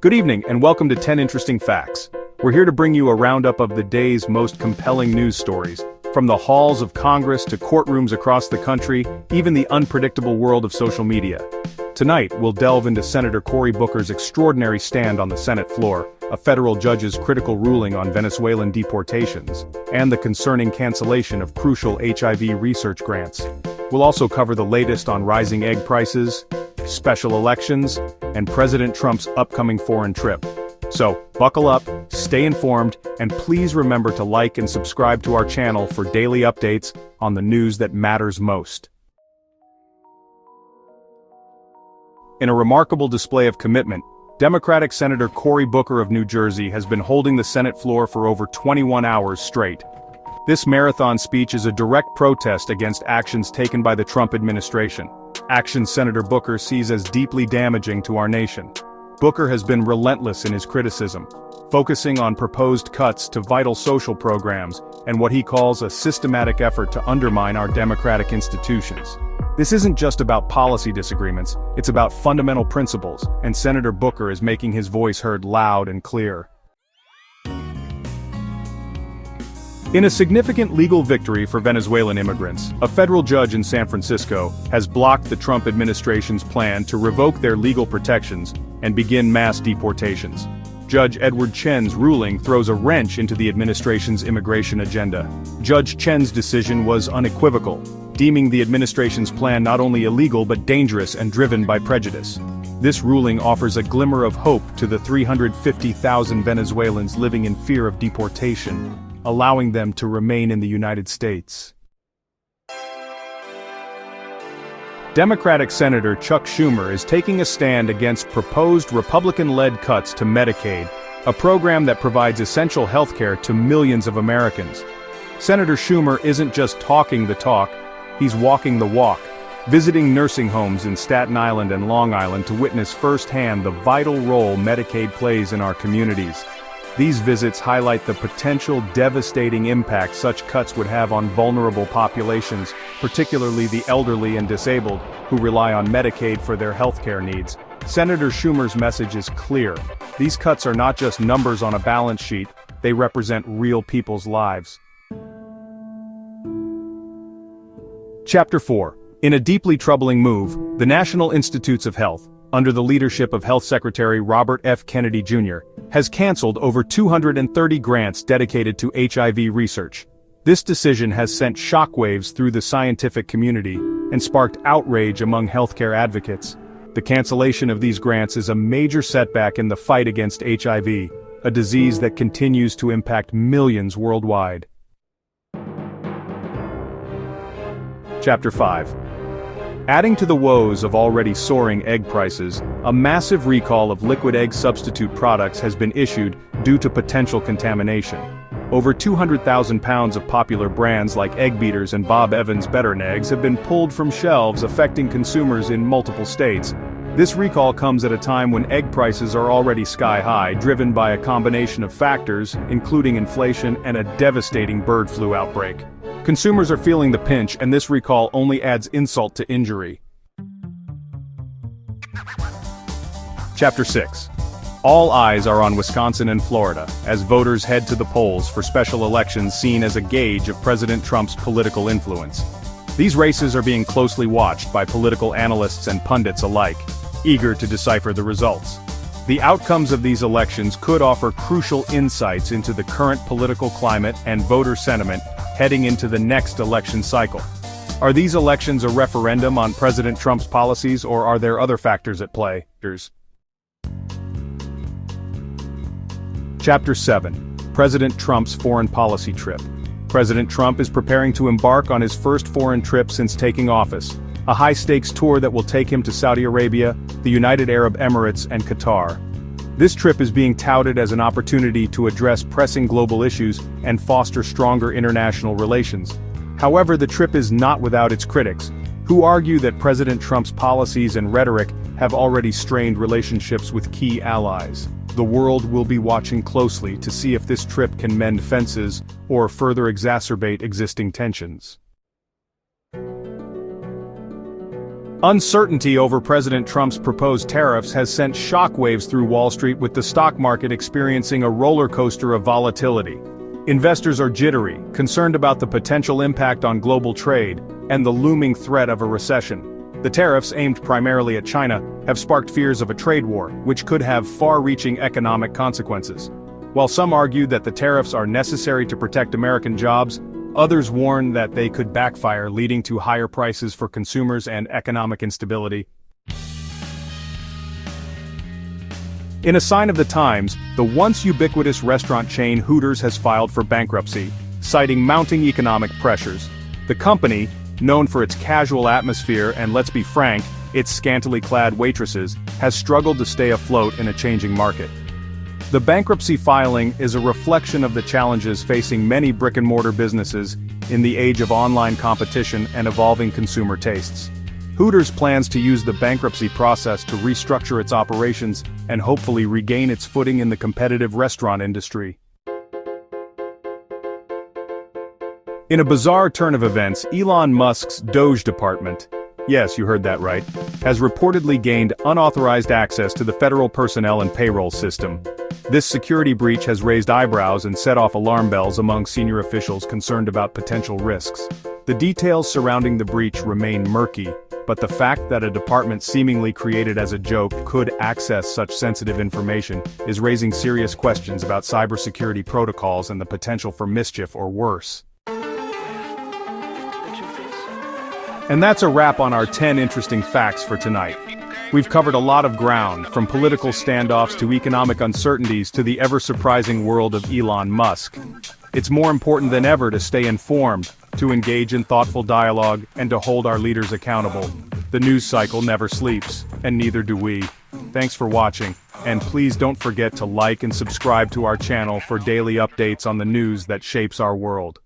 Good evening and welcome to 10 Interesting Facts. We're here to bring you a roundup of the day's most compelling news stories, from the halls of Congress to courtrooms across the country, even the unpredictable world of social media. Tonight, we'll delve into Senator Cory Booker's extraordinary stand on the Senate floor, a federal judge's critical ruling on Venezuelan deportations, and the concerning cancellation of crucial HIV research grants. We'll also cover the latest on rising egg prices, special elections, and President Trump's upcoming foreign trip. So, buckle up, stay informed, and please remember to like and subscribe to our channel for daily updates on the news that matters most. In a remarkable display of commitment, Democratic Senator Cory Booker of New Jersey has been holding the Senate floor for over 21 hours straight. This marathon speech is a direct protest against actions taken by the Trump administration, actions Senator Booker sees as deeply damaging to our nation. Booker has been relentless in his criticism, focusing on proposed cuts to vital social programs and what he calls a systematic effort to undermine our democratic institutions. This isn't just about policy disagreements, it's about fundamental principles, and Senator Booker is making his voice heard loud and clear. In a significant legal victory for Venezuelan immigrants, a federal judge in San Francisco has blocked the Trump administration's plan to revoke their legal protections and begin mass deportations. Judge Edward Chen's ruling throws a wrench into the administration's immigration agenda. Judge Chen's decision was unequivocal, deeming the administration's plan not only illegal but dangerous and driven by prejudice. This ruling offers a glimmer of hope to the 350,000 Venezuelans living in fear of deportation, allowing them to remain in the United States. Democratic Senator Chuck Schumer is taking a stand against proposed Republican-led cuts to Medicaid, a program that provides essential health care to millions of Americans. Senator Schumer isn't just talking the talk, he's walking the walk, visiting nursing homes in Staten Island and Long Island to witness firsthand the vital role Medicaid plays in our communities. These visits highlight the potential devastating impact such cuts would have on vulnerable populations, particularly the elderly and disabled, who rely on Medicaid for their healthcare needs. Senator Schumer's message is clear. These cuts are not just numbers on a balance sheet, they represent real people's lives. Chapter 4. In a deeply troubling move, the National Institutes of Health, under the leadership of Health Secretary Robert F. Kennedy Jr., has canceled over 230 grants dedicated to HIV research. This decision has sent shockwaves through the scientific community and sparked outrage among healthcare advocates. The cancellation of these grants is a major setback in the fight against HIV, a disease that continues to impact millions worldwide. Chapter 5. Adding to the woes of already soaring egg prices, a massive recall of liquid egg substitute products has been issued due to potential contamination. Over 200,000 pounds of popular brands like Egg Beaters and Bob Evans Better Eggs have been pulled from shelves, affecting consumers in multiple states. This recall comes at a time when egg prices are already sky-high, driven by a combination of factors, including inflation and a devastating bird flu outbreak. Consumers are feeling the pinch, and this recall only adds insult to injury. Chapter 6. All eyes are on Wisconsin and Florida, as voters head to the polls for special elections seen as a gauge of President Trump's political influence. These races are being closely watched by political analysts and pundits alike, eager to decipher the results. The outcomes of these elections could offer crucial insights into the current political climate and voter sentiment heading into the next election cycle. Are these elections a referendum on President Trump's policies, or are there other factors at play? Chapter 7. President Trump's foreign policy trip. President Trump is preparing to embark on his first foreign trip since taking office, a high-stakes tour that will take him to Saudi Arabia, the United Arab Emirates, and Qatar. This trip is being touted as an opportunity to address pressing global issues and foster stronger international relations. However, the trip is not without its critics, who argue that President Trump's policies and rhetoric have already strained relationships with key allies. The world will be watching closely to see if this trip can mend fences or further exacerbate existing tensions. Uncertainty over President Trump's proposed tariffs has sent shockwaves through Wall Street, with the stock market experiencing a roller coaster of volatility. Investors are jittery, concerned about the potential impact on global trade, and the looming threat of a recession. The tariffs, aimed primarily at China, have sparked fears of a trade war, which could have far-reaching economic consequences. While some argue that the tariffs are necessary to protect American jobs, others warn that they could backfire, leading to higher prices for consumers and economic instability. In a sign of the times, the once ubiquitous restaurant chain Hooters has filed for bankruptcy, citing mounting economic pressures. The company, known for its casual atmosphere and, let's be frank, its scantily clad waitresses, has struggled to stay afloat in a changing market. The bankruptcy filing is a reflection of the challenges facing many brick-and-mortar businesses in the age of online competition and evolving consumer tastes. Hooters plans to use the bankruptcy process to restructure its operations and hopefully regain its footing in the competitive restaurant industry. In a bizarre turn of events, Elon Musk's Doge department, yes, you heard that right, has reportedly gained unauthorized access to the federal personnel and payroll system. This security breach has raised eyebrows and set off alarm bells among senior officials concerned about potential risks. The details surrounding the breach remain murky, but the fact that a department seemingly created as a joke could access such sensitive information is raising serious questions about cybersecurity protocols and the potential for mischief or worse. And that's a wrap on our 10 interesting facts for tonight. We've covered a lot of ground, from political standoffs to economic uncertainties to the ever-surprising world of Elon Musk. It's more important than ever to stay informed, to engage in thoughtful dialogue, and to hold our leaders accountable. The news cycle never sleeps, and neither do we. Thanks for watching, and please don't forget to like and subscribe to our channel for daily updates on the news that shapes our world.